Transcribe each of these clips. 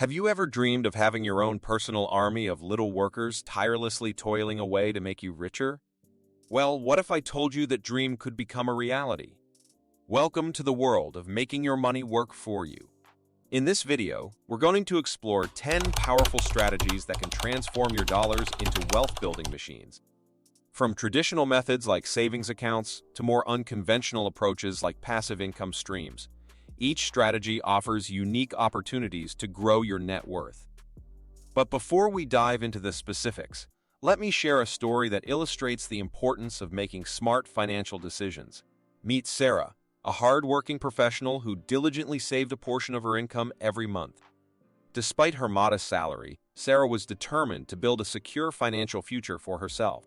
Have you ever dreamed of having your own personal army of little workers tirelessly toiling away to make you richer? Well, what if I told you that dream could become a reality? Welcome to the world of making your money work for you. In this video, we're going to explore 10 powerful strategies that can transform your dollars into wealth-building machines. From traditional methods like savings accounts to more unconventional approaches like passive income streams, each strategy offers unique opportunities to grow your net worth. But before we dive into the specifics, let me share a story that illustrates the importance of making smart financial decisions. Meet Sarah, a hard-working professional who diligently saved a portion of her income every month. Despite her modest salary, Sarah was determined to build a secure financial future for herself.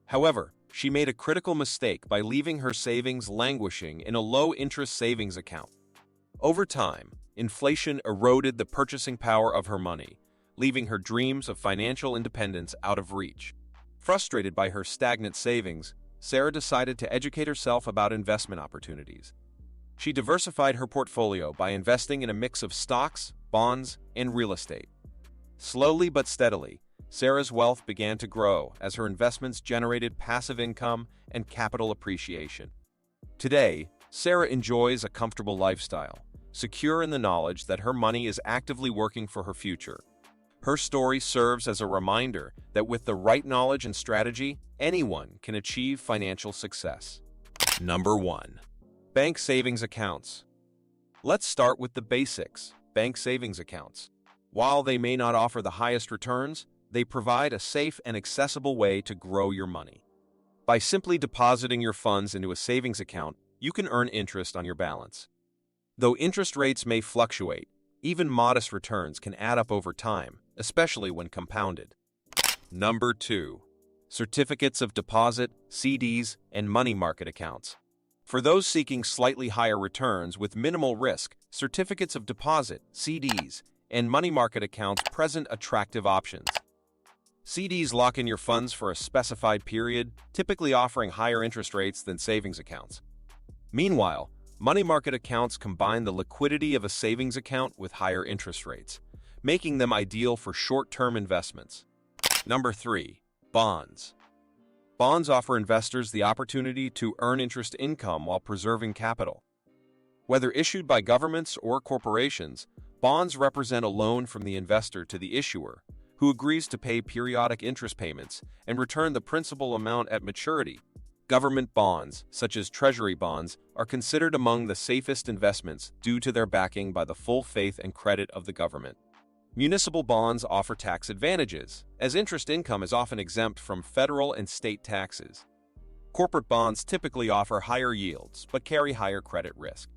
However, she made a critical mistake by leaving her savings languishing in a low-interest savings account. Over time, inflation eroded the purchasing power of her money, leaving her dreams of financial independence out of reach. Frustrated by her stagnant savings, Sarah decided to educate herself about investment opportunities. She diversified her portfolio by investing in a mix of stocks, bonds, and real estate. Slowly but steadily, Sarah's wealth began to grow as her investments generated passive income and capital appreciation. Today, Sarah enjoys a comfortable lifestyle, secure in the knowledge that her money is actively working for her future. Her story serves as a reminder that with the right knowledge and strategy, anyone can achieve financial success. Number 1. Bank savings accounts. Let's start with the basics, bank savings accounts. While they may not offer the highest returns, they provide a safe and accessible way to grow your money. By simply depositing your funds into a savings account, you can earn interest on your balance. Though interest rates may fluctuate, even modest returns can add up over time, especially when compounded. Number 2. Certificates of deposit, CDs, and money market accounts. For those seeking slightly higher returns with minimal risk, certificates of deposit, CDs, and money market accounts present attractive options. CDs lock in your funds for a specified period, typically offering higher interest rates than savings accounts. Meanwhile, money market accounts combine the liquidity of a savings account with higher interest rates, making them ideal for short-term investments. Number 3. Bonds. Bonds offer investors the opportunity to earn interest income while preserving capital. Whether issued by governments or corporations, bonds represent a loan from the investor to the issuer, who agrees to pay periodic interest payments and return the principal amount at maturity. Government bonds, such as treasury bonds, are considered among the safest investments due to their backing by the full faith and credit of the government. Municipal bonds offer tax advantages, as interest income is often exempt from federal and state taxes. Corporate bonds typically offer higher yields, but carry higher credit risk.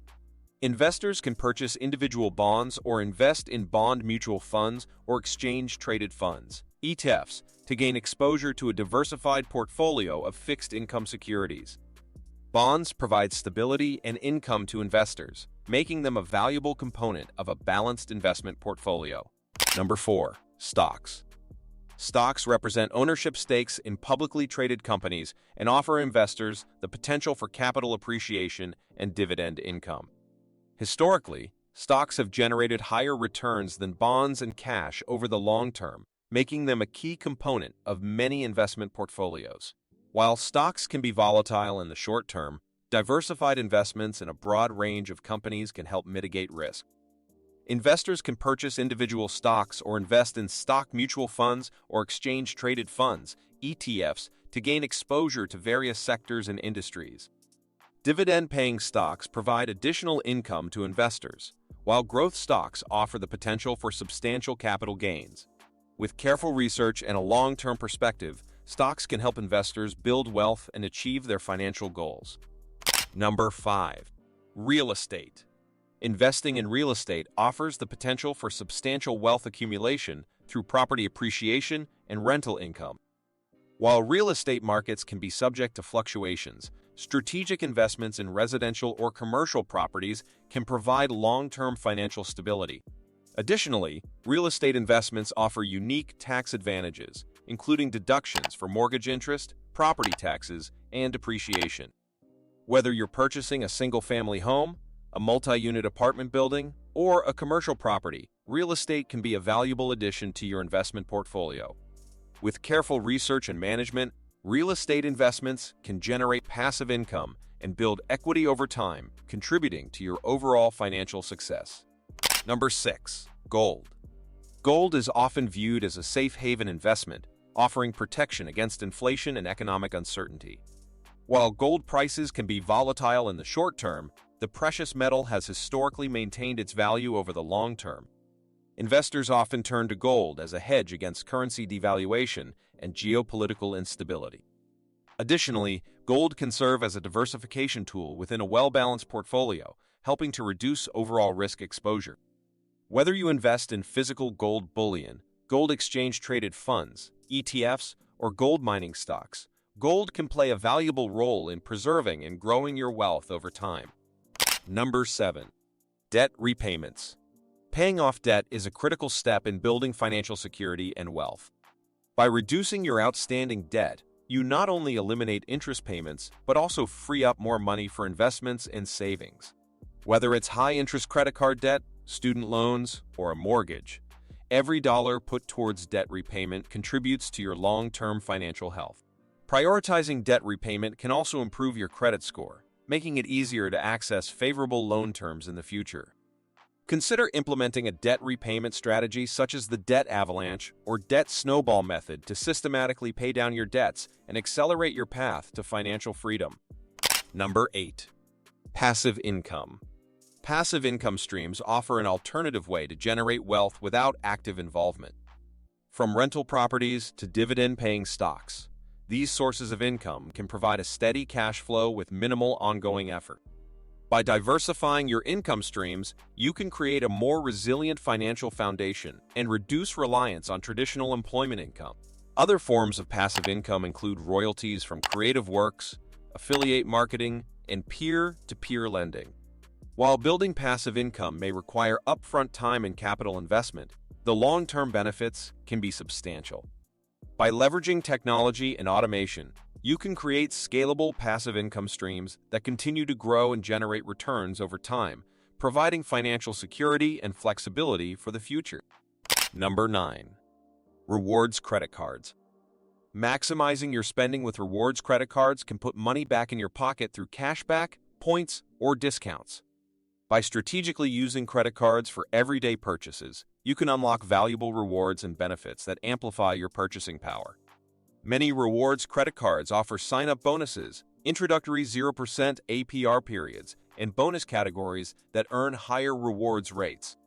Investors can purchase individual bonds or invest in bond mutual funds or exchange-traded funds, ETFs, to gain exposure to a diversified portfolio of fixed-income securities. Bonds provide stability and income to investors, making them a valuable component of a balanced investment portfolio. Number 4. Stocks. Stocks represent ownership stakes in publicly traded companies and offer investors the potential for capital appreciation and dividend income. Historically, stocks have generated higher returns than bonds and cash over the long term, making them a key component of many investment portfolios. While stocks can be volatile in the short term, diversified investments in a broad range of companies can help mitigate risk. Investors can purchase individual stocks or invest in stock mutual funds or exchange-traded funds, ETFs, to gain exposure to various sectors and industries. Dividend-paying stocks provide additional income to investors, while growth stocks offer the potential for substantial capital gains. With careful research and a long-term perspective, stocks can help investors build wealth and achieve their financial goals. Number 5. Real estate. Investing in real estate offers the potential for substantial wealth accumulation through property appreciation and rental income. While real estate markets can be subject to fluctuations, strategic investments in residential or commercial properties can provide long-term financial stability. Additionally, real estate investments offer unique tax advantages, including deductions for mortgage interest, property taxes, and depreciation. Whether you're purchasing a single-family home, a multi-unit apartment building, or a commercial property, real estate can be a valuable addition to your investment portfolio. With careful research and management, real estate investments can generate passive income and build equity over time, contributing to your overall financial success. Number 6. Gold. Gold is often viewed as a safe haven investment, offering protection against inflation and economic uncertainty. While gold prices can be volatile in the short term, the precious metal has historically maintained its value over the long term. Investors often turn to gold as a hedge against currency devaluation and geopolitical instability. Additionally, gold can serve as a diversification tool within a well-balanced portfolio, helping to reduce overall risk exposure. Whether you invest in physical gold bullion, gold exchange-traded funds, ETFs, or gold mining stocks, gold can play a valuable role in preserving and growing your wealth over time. Number 7. Debt repayments. Paying off debt is a critical step in building financial security and wealth. By reducing your outstanding debt, you not only eliminate interest payments, but also free up more money for investments and savings. Whether it's high-interest credit card debt, student loans, or a mortgage, every dollar put towards debt repayment contributes to your long-term financial health. Prioritizing debt repayment can also improve your credit score, making it easier to access favorable loan terms in the future. Consider implementing a debt repayment strategy such as the debt avalanche or debt snowball method to systematically pay down your debts and accelerate your path to financial freedom. Number 8. Passive income. Passive income streams offer an alternative way to generate wealth without active involvement. From rental properties to dividend-paying stocks, these sources of income can provide a steady cash flow with minimal ongoing effort. By diversifying your income streams, you can create a more resilient financial foundation and reduce reliance on traditional employment income. Other forms of passive income include royalties from creative works, affiliate marketing, and peer-to-peer lending. While building passive income may require upfront time and capital investment, the long-term benefits can be substantial. By leveraging technology and automation, you can create scalable passive income streams that continue to grow and generate returns over time, providing financial security and flexibility for the future. Number 9. Rewards credit cards. Maximizing your spending with rewards credit cards can put money back in your pocket through cashback, points, or discounts. By strategically using credit cards for everyday purchases, you can unlock valuable rewards and benefits that amplify your purchasing power. Many rewards credit cards offer sign-up bonuses, introductory 0% APR periods, and bonus categories that earn higher rewards rates.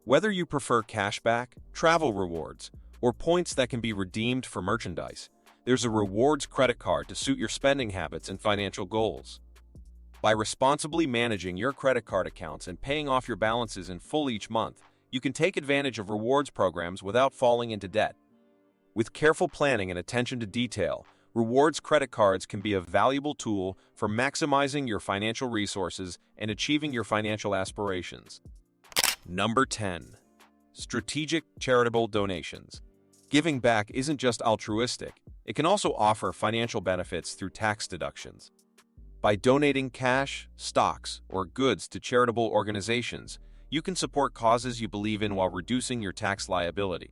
Whether you prefer cashback, travel rewards, or points that can be redeemed for merchandise, there's a rewards credit card to suit your spending habits and financial goals. By responsibly managing your credit card accounts and paying off your balances in full each month, you can take advantage of rewards programs without falling into debt. With careful planning and attention to detail, rewards credit cards can be a valuable tool for maximizing your financial resources and achieving your financial aspirations. Number 10. Strategic charitable donations. Giving back isn't just altruistic, it can also offer financial benefits through tax deductions. By donating cash, stocks, or goods to charitable organizations, you can support causes you believe in while reducing your tax liability.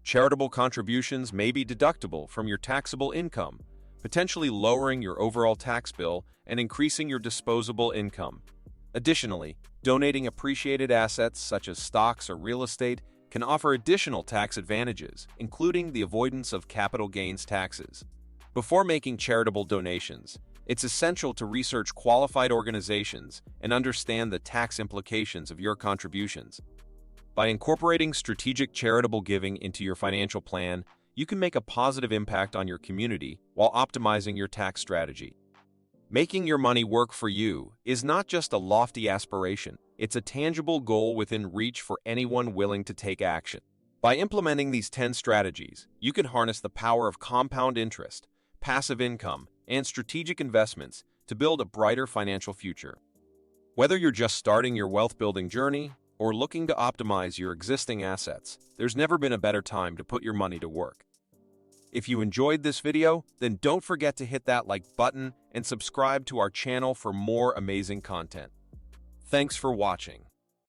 Charitable contributions may be deductible from your taxable income, potentially lowering your overall tax bill and increasing your disposable income. Additionally, donating appreciated assets such as stocks or real estate can offer additional tax advantages, including the avoidance of capital gains taxes. Before making charitable donations, it's essential to research qualified organizations and understand the tax implications of your contributions. By incorporating strategic charitable giving into your financial plan, you can make a positive impact on your community while optimizing your tax strategy. Making your money work for you is not just a lofty aspiration, it's a tangible goal within reach for anyone willing to take action. By implementing these 10 strategies, you can harness the power of compound interest, passive income, and strategic investments to build a brighter financial future. Whether you're just starting your wealth-building journey or looking to optimize your existing assets, there's never been a better time to put your money to work. If you enjoyed this video, then don't forget to hit that like button and subscribe to our channel for more amazing content. Thanks for watching.